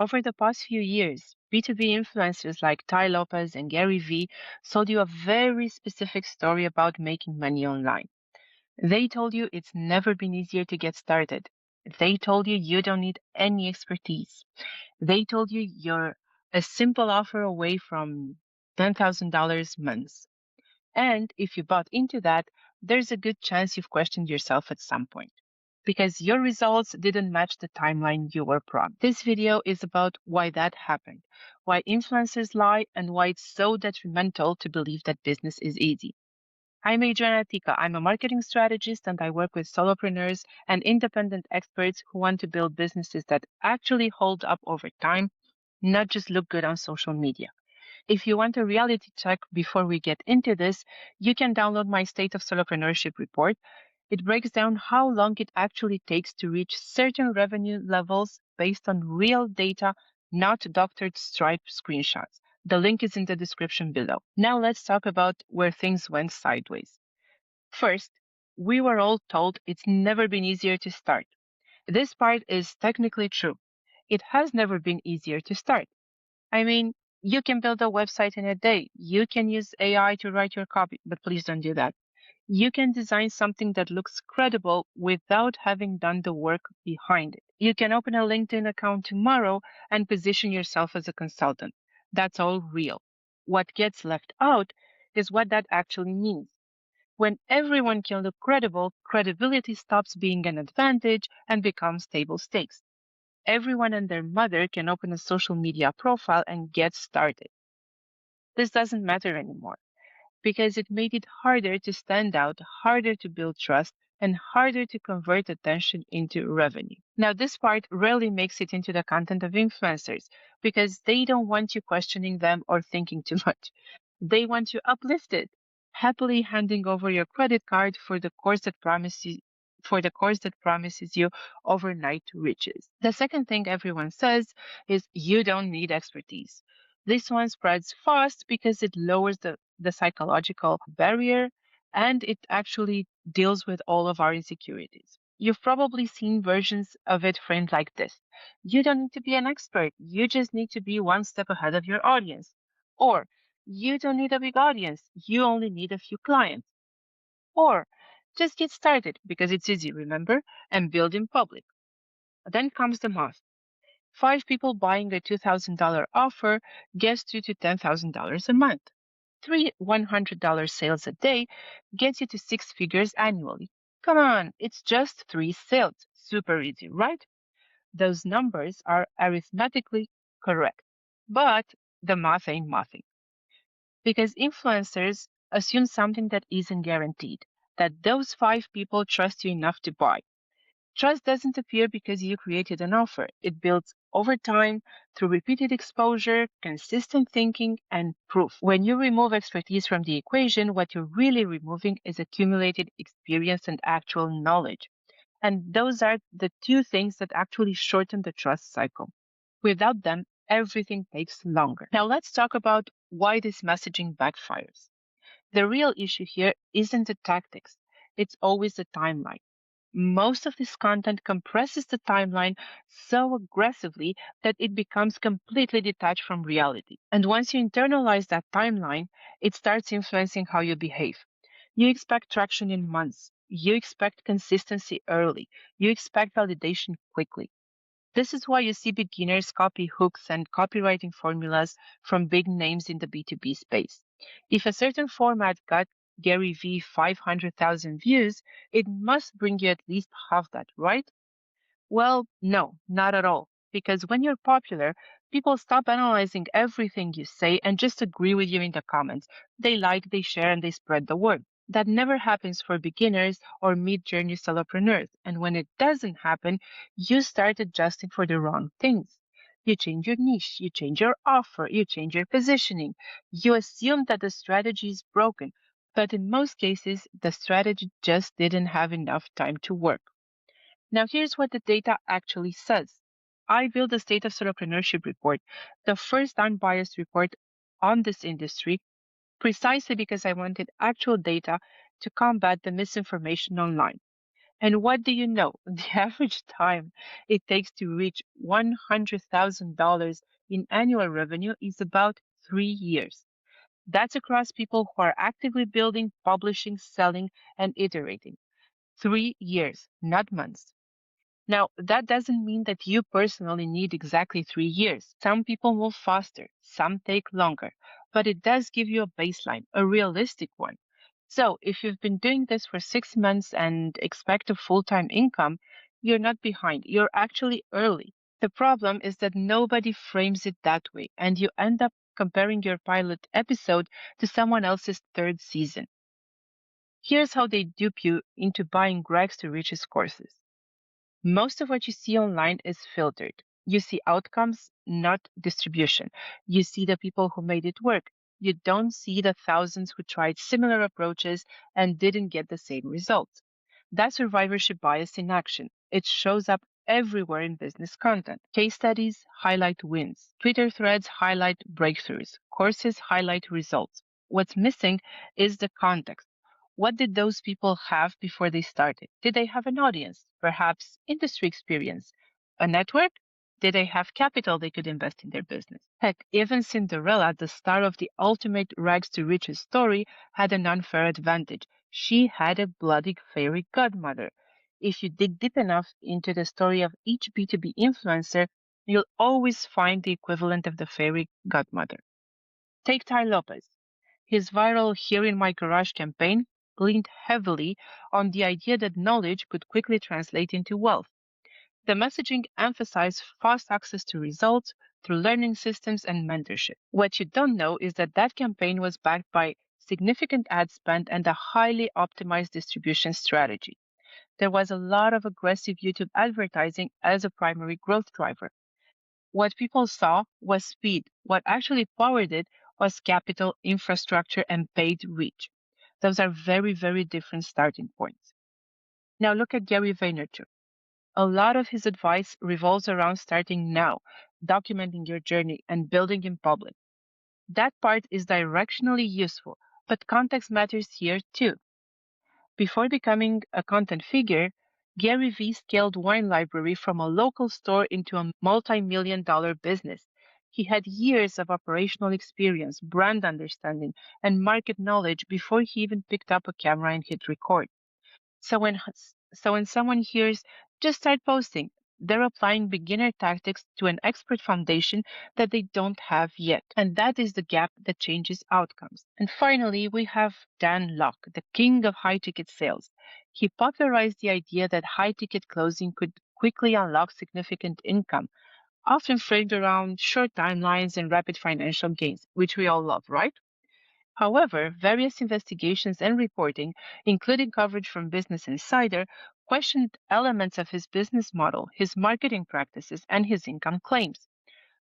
Over the past few years, B2B influencers like Tai Lopez and Gary Vee sold you a very specific story about making money online. They told you it's never been easier to get started. They told you you don't need any expertise. They told you you're a simple offer away from $10,000 months. And if you bought into that, there's a good chance you've questioned yourself at some point because your results didn't match the timeline you were promised. This video is about why that happened, why influencers lie, and why it's so detrimental to believe that business is easy. I'm Adriana Tika. I'm a marketing strategist and I work with solopreneurs and independent experts who want to build businesses that actually hold up over time, not just look good on social media. If you want a reality check before we get into this, you can download my State of Solopreneurship report. It breaks down how long it actually takes to reach certain revenue levels based on real data, not doctored Stripe screenshots. The link is in the description below. Now let's talk about where things went sideways. First, we were all told it's never been easier to start. This part is technically true. It has never been easier to start. I mean, you can build a website in a day. You can use AI to write your copy, but please don't do that. You can design something that looks credible without having done the work behind it. You can open a LinkedIn account tomorrow and position yourself as a consultant. That's all real. What gets left out is what that actually means. When everyone can look credible, credibility stops being an advantage and becomes table stakes. Everyone and their mother can open a social media profile and get started. This doesn't matter anymore because it made it harder to stand out, harder to build trust, and harder to convert attention into revenue. Now, this part rarely makes it into the content of influencers because they don't want you questioning them or thinking too much. They want you uplifted, happily handing over your credit card for the course that promises you overnight riches. The second thing everyone says is you don't need expertise. This one spreads fast because it lowers the psychological barrier and it actually deals with all of our insecurities. You've probably seen versions of it framed like this. You don't need to be an expert. You just need to be one step ahead of your audience. Or you don't need a big audience. You only need a few clients. Or just get started because it's easy, remember? And build in public. Then comes the math. 5 people buying a $2,000 offer gets you to $10,000 a month. 3 $100 sales a day gets you to 6 figures annually. Come on, it's just 3 sales. Super easy, right? Those numbers are arithmetically correct. But the math ain't mathing. Because influencers assume something that isn't guaranteed, that those 5 people trust you enough to buy. Trust doesn't appear because you created an offer. It builds over time through repeated exposure, consistent thinking, and proof. When you remove expertise from the equation, what you're really removing is accumulated experience and actual knowledge. And those are the two things that actually shorten the trust cycle. Without them, everything takes longer. Now let's talk about why this messaging backfires. The real issue here isn't the tactics. It's always the timeline. Most of this content compresses the timeline so aggressively that it becomes completely detached from reality. And once you internalize that timeline, it starts influencing how you behave. You expect traction in months. You expect consistency early. You expect validation quickly. This is why you see beginners copy hooks and copywriting formulas from big names in the B2B space. If a certain format got Gary Vee 500,000 views, it must bring you at least half that, right? Well, no, not at all. Because when you're popular, people stop analyzing everything you say and just agree with you in the comments. They like, they share, and they spread the word. That never happens for beginners or mid-journey solopreneurs. And when it doesn't happen, you start adjusting for the wrong things. You change your niche, you change your offer, you change your positioning. You assume that the strategy is broken, but in most cases, the strategy just didn't have enough time to work. Now, here's what the data actually says. I built the State of Entrepreneurship report, the first unbiased report on this industry, precisely because I wanted actual data to combat the misinformation online. And what do you know? The average time it takes to reach $100,000 in annual revenue is about 3 years. That's across people who are actively building, publishing, selling, and iterating. 3 years, not months. Now, that doesn't mean that you personally need exactly 3 years. Some people move faster, some take longer, but it does give you a baseline, a realistic one. So, if you've been doing this for 6 months and expect a full time income, you're not behind, you're actually early. The problem is that nobody frames it that way, and you end up comparing your pilot episode to someone else's third season. Here's how they dupe you into buying Greg's to Riches courses. Most of what you see online is filtered. You see outcomes, not distribution. You see the people who made it work. You don't see the thousands who tried similar approaches and didn't get the same results. That's survivorship bias in action. It shows up everywhere in business content. Case studies highlight wins. Twitter threads highlight breakthroughs. Courses highlight results. What's missing is the context. What did those people have before they started? Did they have an audience? Perhaps industry experience? A network? Did they have capital they could invest in their business? Heck, even Cinderella, the star of the ultimate rags to riches story, had an unfair advantage. She had a bloody fairy godmother. If you dig deep enough into the story of each B2B influencer, you'll always find the equivalent of the fairy godmother. Take Tai Lopez. His viral Here in My Garage campaign leaned heavily on the idea that knowledge could quickly translate into wealth. The messaging emphasized fast access to results through learning systems and mentorship. What you don't know is that that campaign was backed by significant ad spend and a highly optimized distribution strategy. There was a lot of aggressive YouTube advertising as a primary growth driver. What people saw was speed. What actually powered it was capital, infrastructure, and paid reach. Those are very, very different starting points. Now look at Gary Vaynerchuk. A lot of his advice revolves around starting now, documenting your journey, and building in public. That part is directionally useful, but context matters here too. Before becoming a content figure, Gary Vee scaled wine library from a local store into a multi-million-dollar business. He had years of operational experience, brand understanding, and market knowledge before he even picked up a camera and hit record. So when someone hears just start posting, they're applying beginner tactics to an expert foundation that they don't have yet. And that is the gap that changes outcomes. And finally, we have Dan Lok, the king of high ticket sales. He popularized the idea that high ticket closing could quickly unlock significant income, often framed around short timelines and rapid financial gains, which we all love, right? However, various investigations and reporting, including coverage from Business Insider, questioned elements of his business model, his marketing practices, and his income claims.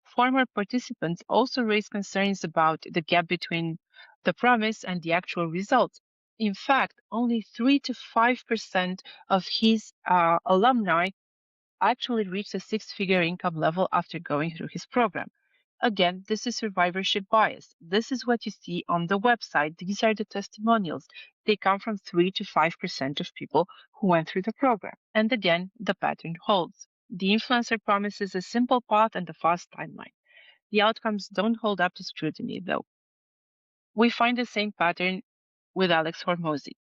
Former participants also raised concerns about the gap between the promise and the actual results. In fact, only 3 to 5% of his alumni actually reached a six-figure income level after going through his program. Again, this is survivorship bias. This is what you see on the website. These are the testimonials. They come from 3 to 5% of people who went through the program. And again, the pattern holds. The influencer promises a simple path and a fast timeline. The outcomes don't hold up to scrutiny, though. We find the same pattern with Alex Hormozi.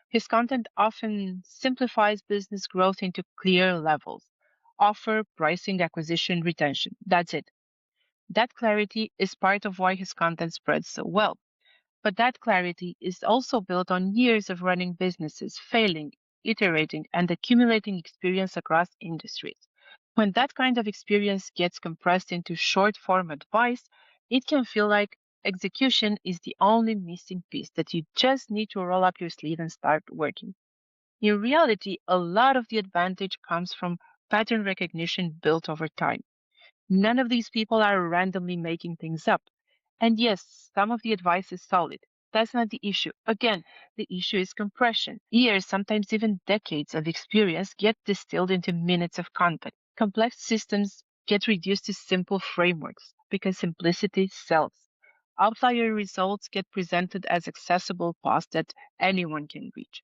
His content often simplifies business growth into clear levels: offer, pricing, acquisition, retention. That's it. That clarity is part of why his content spreads so well. But that clarity is also built on years of running businesses, failing, iterating, and accumulating experience across industries. When that kind of experience gets compressed into short form advice, it can feel like execution is the only missing piece that you just need to roll up your sleeve and start working. In reality, a lot of the advantage comes from pattern recognition built over time. None of these people are randomly making things up. And yes, some of the advice is solid. That's not the issue. Again, the issue is compression. Years, sometimes even decades of experience get distilled into minutes of content. Complex systems get reduced to simple frameworks because simplicity sells. Outlier results get presented as accessible paths that anyone can reach.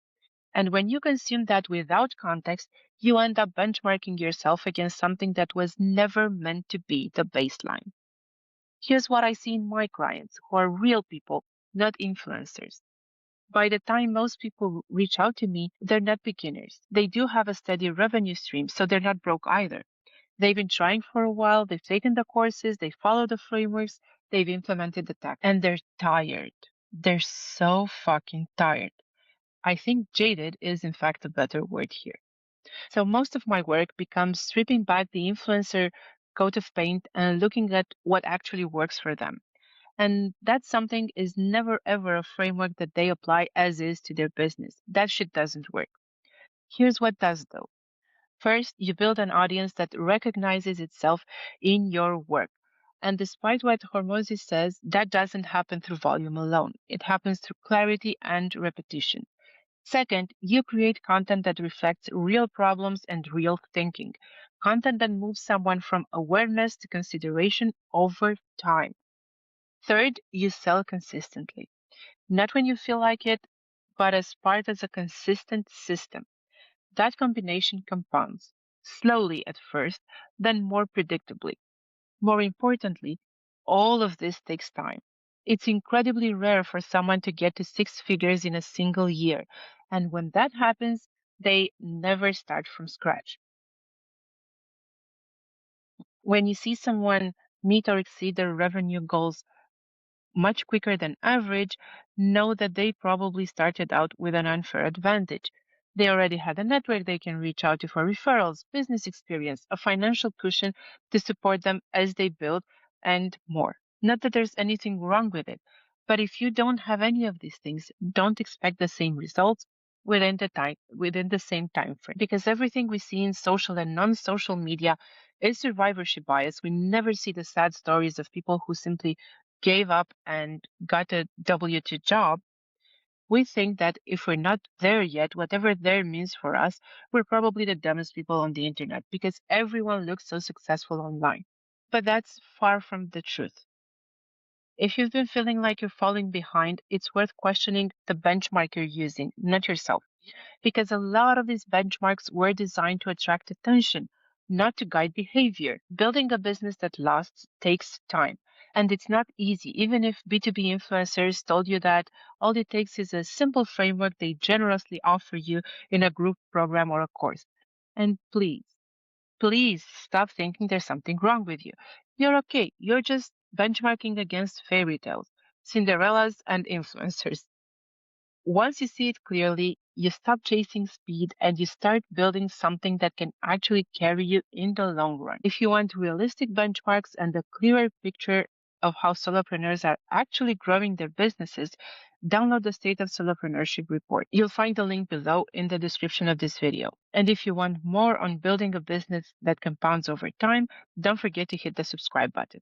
And when you consume that without context, you end up benchmarking yourself against something that was never meant to be the baseline. Here's what I see in my clients who are real people, not influencers. By the time most people reach out to me, they're not beginners. They do have a steady revenue stream, so they're not broke either. They've been trying for a while, they've taken the courses, they follow the frameworks, they've implemented the tech, and they're tired. They're so fucking tired. I think jaded is, in fact, a better word here. So most of my work becomes stripping back the influencer coat of paint and looking at what actually works for them. And that something is never ever a framework that they apply as is to their business. That shit doesn't work. Here's what does though. First, you build an audience that recognizes itself in your work. And despite what Hormozi says, that doesn't happen through volume alone. It happens through clarity and repetition. Second, you create content that reflects real problems and real thinking. Content that moves someone from awareness to consideration over time. Third, you sell consistently. Not when you feel like it, but as part of a consistent system. That combination compounds, slowly at first, then more predictably. More importantly, all of this takes time. It's incredibly rare for someone to get to six figures in a single year. And when that happens, they never start from scratch. When you see someone meet or exceed their revenue goals much quicker than average, know that they probably started out with an unfair advantage. They already had a network they can reach out to for referrals, business experience, a financial cushion to support them as they build, and more. Not that there's anything wrong with it, but if you don't have any of these things, don't expect the same results within the same time frame. Because everything we see in social and non-social media is survivorship bias. We never see the sad stories of people who simply gave up and got a W-2 job. We think that if we're not there yet, whatever there means for us, we're probably the dumbest people on the internet because everyone looks so successful online. But that's far from the truth. If you've been feeling like you're falling behind, it's worth questioning the benchmark you're using, not yourself. Because a lot of these benchmarks were designed to attract attention, not to guide behavior. Building a business that lasts takes time. And it's not easy. Even if B2B influencers told you that, all it takes is a simple framework they generously offer you in a group program or a course. And please stop thinking there's something wrong with you. You're okay. You're just benchmarking against fairy tales, Cinderellas, and influencers. Once you see it clearly, you stop chasing speed and you start building something that can actually carry you in the long run. If you want realistic benchmarks and a clearer picture of how solopreneurs are actually growing their businesses, download the State of Solopreneurship report. You'll find the link below in the description of this video. And if you want more on building a business that compounds over time, don't forget to hit the subscribe button.